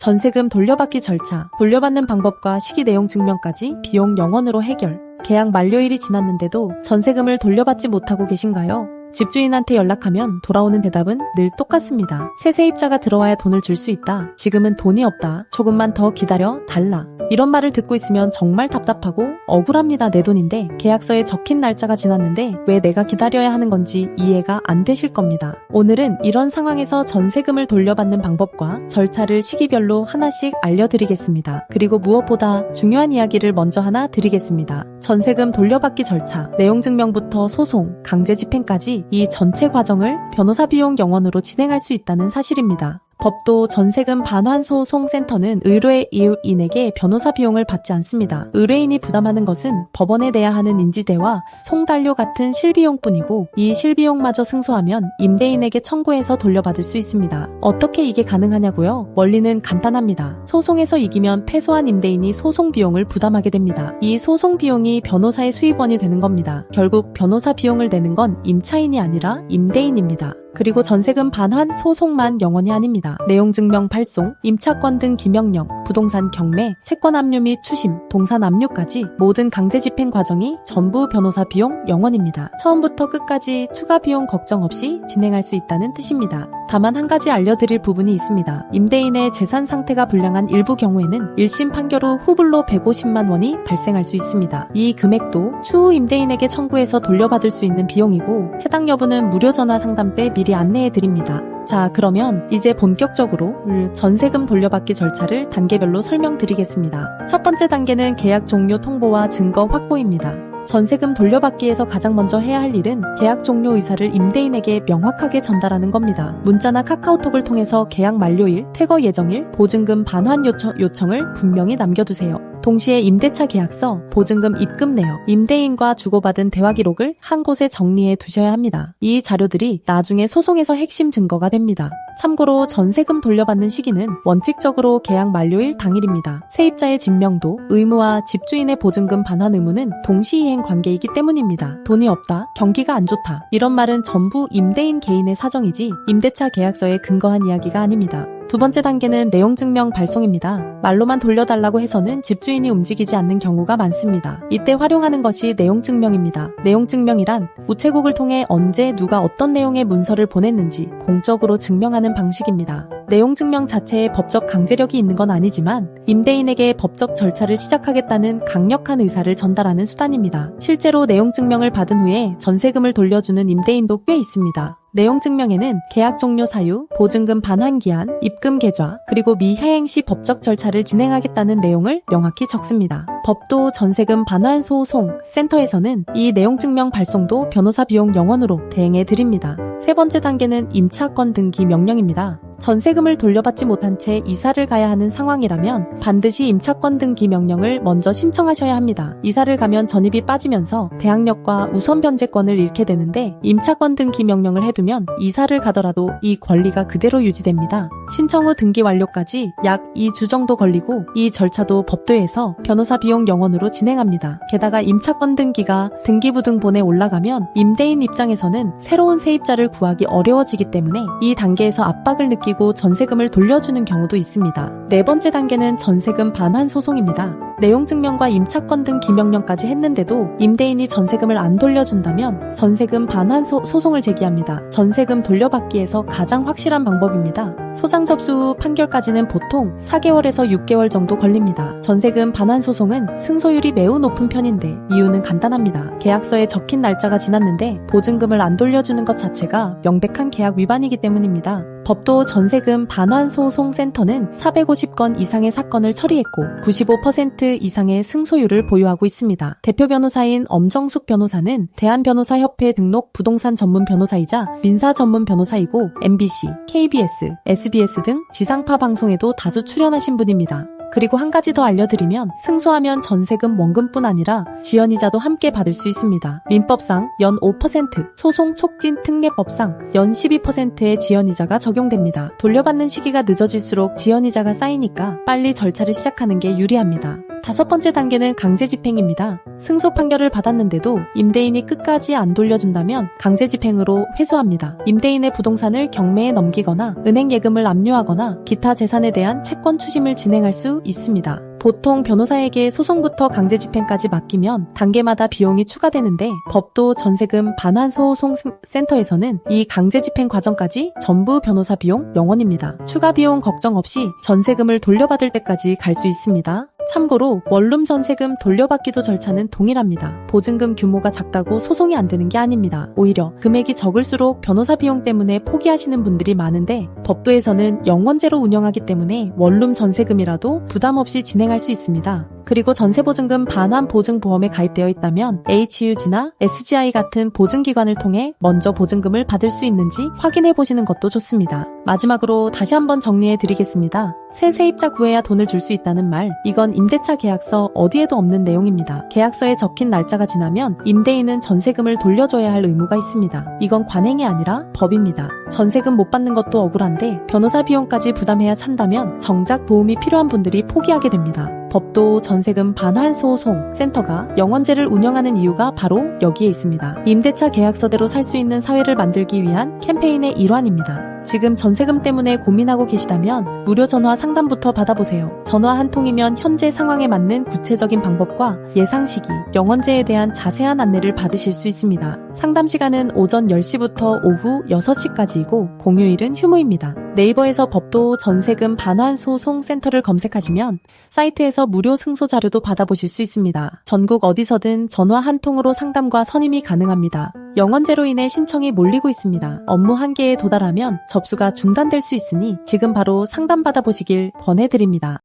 전세금 돌려받기 절차, 돌려받는 방법과 시기 내용 증명까지 비용 0원으로 해결. 계약 만료일이 지났는데도 전세금을 돌려받지 못하고 계신가요? 집주인한테 연락하면 돌아오는 대답은 늘 똑같습니다. 새 세입자가 들어와야 돈을 줄 수 있다. 지금은 돈이 없다. 조금만 더 기다려 달라. 이런 말을 듣고 있으면 정말 답답하고 억울합니다. 내 돈인데 계약서에 적힌 날짜가 지났는데 왜 내가 기다려야 하는 건지 이해가 안 되실 겁니다. 오늘은 이런 상황에서 전세금을 돌려받는 방법과 절차를 시기별로 하나씩 알려드리겠습니다. 그리고 무엇보다 중요한 이야기를 먼저 하나 드리겠습니다. 전세금 돌려받기 절차, 내용증명부터 소송, 강제집행까지 이 전체 과정을 변호사 비용 0원으로 진행할 수 있다는 사실입니다. 법도 전세금 반환소송센터는 의뢰인에게 변호사 비용을 받지 않습니다. 의뢰인이 부담하는 것은 법원에 내야 하는 인지대와 송달료 같은 실비용뿐이고 이 실비용마저 승소하면 임대인에게 청구해서 돌려받을 수 있습니다. 어떻게 이게 가능하냐고요? 원리는 간단합니다. 소송에서 이기면 패소한 임대인이 소송 비용을 부담하게 됩니다. 이 소송 비용이 변호사의 수입원이 되는 겁니다. 결국 변호사 비용을 내는 건 임차인이 아니라 임대인입니다. 그리고 전세금 반환 소송만 0원이 아닙니다. 내용증명 발송, 임차권 등 기명령, 부동산 경매, 채권 압류 및 추심, 동산 압류까지 모든 강제집행 과정이 전부 변호사 비용 0원입니다. 처음부터 끝까지 추가 비용 걱정 없이 진행할 수 있다는 뜻입니다. 다만 한 가지 알려드릴 부분이 있습니다. 임대인의 재산 상태가 불량한 일부 경우에는 1심 판결 후 후불로 150만 원이 발생할 수 있습니다. 이 금액도 추후 임대인에게 청구해서 돌려받을 수 있는 비용이고 해당 여부는 무료 전화 상담 때 미리 안내해드립니다. 자, 그러면 이제 본격적으로 전세금 돌려받기 절차를 단계별로 설명드리겠습니다. 첫 번째 단계는 계약 종료 통보와 증거 확보입니다. 전세금 돌려받기에서 가장 먼저 해야 할 일은 계약 종료 의사를 임대인에게 명확하게 전달하는 겁니다. 문자나 카카오톡을 통해서 계약 만료일, 퇴거 예정일, 보증금 반환 요청을 분명히 남겨두세요. 동시에 임대차 계약서, 보증금 입금 내역, 임대인과 주고받은 대화 기록을 한 곳에 정리해 두셔야 합니다. 이 자료들이 나중에 소송에서 핵심 증거가 됩니다. 참고로 전세금 돌려받는 시기는 원칙적으로 계약 만료일 당일입니다. 세입자의 진명도, 의무와 집주인의 보증금 반환 의무는 동시이행 관계이기 때문입니다. 돈이 없다, 경기가 안 좋다, 이런 말은 전부 임대인 개인의 사정이지 임대차 계약서에 근거한 이야기가 아닙니다. 두 번째 단계는 내용증명 발송입니다. 말로만 돌려달라고 해서는 집주인이 움직이지 않는 경우가 많습니다. 이때 활용하는 것이 내용증명입니다. 내용증명이란 우체국을 통해 언제 누가 어떤 내용의 문서를 보냈는지 공적으로 증명하는 방식입니다. 내용증명 자체에 법적 강제력이 있는 건 아니지만 임대인에게 법적 절차를 시작하겠다는 강력한 의사를 전달하는 수단입니다. 실제로 내용증명을 받은 후에 전세금을 돌려주는 임대인도 꽤 있습니다. 내용증명에는 계약 종료 사유, 보증금 반환 기한, 입금 계좌, 그리고 미해행 시 법적 절차를 진행하겠다는 내용을 명확히 적습니다. 법도 전세금 반환 소송 센터에서는 이 내용증명 발송도 변호사 비용 0원으로 대행해 드립니다. 세 번째 단계는 임차권 등기 명령입니다. 전세금을 돌려받지 못한 채 이사를 가야 하는 상황이라면 반드시 임차권 등기 명령을 먼저 신청하셔야 합니다. 이사를 가면 전입이 빠지면서 대항력과 우선 변제권을 잃게 되는데 임차권 등기 명령을 해두면 이사를 가더라도 이 권리가 그대로 유지됩니다. 신청 후 등기 완료까지 약 2주 정도 걸리고 이 절차도 법도에서 변호사 비용 0원으로 진행합니다. 게다가 임차권 등기가 등기부등본에 올라가면 임대인 입장에서는 새로운 세입자를 구하기 어려워지기 때문에 이 단계에서 압박을 느끼고 전세금을 돌려주는 경우도 있습니다. 네 번째 단계는 전세금 반환 소송입니다. 내용증명과 임차권 등 기명령까지 했는데도 임대인이 전세금을 안 돌려준다면 전세금 반환 소송을 제기합니다. 전세금 돌려받기에서 가장 확실한 방법입니다. 소장 접수 후 판결까지는 보통 4개월에서 6개월 정도 걸립니다. 전세금 반환 소송은 승소율이 매우 높은 편인데 이유는 간단합니다. 계약서에 적힌 날짜가 지났는데 보증금을 안 돌려주는 것 자체가 명백한 계약 위반이기 때문입니다. 법도 전세금 반환소송센터는 450건 이상의 사건을 처리했고 95% 이상의 승소율을 보유하고 있습니다. 대표 변호사인 엄정숙 변호사는 대한변호사협회 등록 부동산 전문 변호사이자 민사 전문 변호사이고 MBC, KBS, SBS 등 지상파 방송에도 다수 출연하신 분입니다. 그리고 한 가지 더 알려드리면 승소하면 전세금 원금뿐 아니라 지연이자도 함께 받을 수 있습니다. 민법상 연 5%, 소송 촉진 특례법상 연 12%의 지연이자가 적용됩니다. 돌려받는 시기가 늦어질수록 지연이자가 쌓이니까 빨리 절차를 시작하는 게 유리합니다. 5번째 단계는 강제집행입니다. 승소 판결을 받았는데도 임대인이 끝까지 안 돌려준다면 강제집행으로 회수합니다. 임대인의 부동산을 경매에 넘기거나 은행 예금을 압류하거나 기타 재산에 대한 채권 추심을 진행할 수 있습니다. 보통 변호사에게 소송부터 강제집행까지 맡기면 단계마다 비용이 추가되는데 법도 전세금 반환소송센터에서는 이 강제집행 과정까지 전부 변호사 비용 0원입니다. 추가 비용 걱정 없이 전세금을 돌려받을 때까지 갈 수 있습니다. 참고로 원룸 전세금 돌려받기도 절차는 동일합니다. 보증금 규모가 작다고 소송이 안 되는 게 아닙니다. 오히려 금액이 적을수록 변호사 비용 때문에 포기하시는 분들이 많은데 법도에서는 영원제로 운영하기 때문에 원룸 전세금이라도 부담 없이 진행할 수 있습니다. 그리고 전세보증금 반환보증보험에 가입되어 있다면 HUG나 SGI 같은 보증기관을 통해 먼저 보증금을 받을 수 있는지 확인해 보시는 것도 좋습니다. 마지막으로 다시 한번 정리해 드리겠습니다. 새 세입자 구해야 돈을 줄 수 있다는 말, 이건 임대차 계약서 어디에도 없는 내용입니다. 계약서에 적힌 날짜가 지나면 임대인은 전세금을 돌려줘야 할 의무가 있습니다. 이건 관행이 아니라 법입니다. 전세금 못 받는 것도 억울한데 변호사 비용까지 부담해야 찬다면 정작 도움이 필요한 분들이 포기하게 됩니다. 법도 전세금 반환소송 센터가 영원제를 운영하는 이유가 바로 여기에 있습니다. 임대차 계약서대로 살 수 있는 사회를 만들기 위한 캠페인의 일환입니다. 지금 전세금 때문에 고민하고 계시다면 무료 전화 상담부터 받아보세요. 전화 한 통이면 현재 상황에 맞는 구체적인 방법과 예상 시기, 영원제에 대한 자세한 안내를 받으실 수 있습니다. 상담 시간은 오전 10시부터 오후 6시까지이고 공휴일은 휴무입니다. 네이버에서 법도 전세금 반환소송 센터를 검색하시면 사이트에서 무료 승소 자료도 받아보실 수 있습니다. 전국 어디서든 전화 한 통으로 상담과 선임이 가능합니다. 영원제로 인해 신청이 몰리고 있습니다. 업무 한계에 도달하면 접수가 중단될 수 있으니 지금 바로 상담 받아보시길 권해드립니다.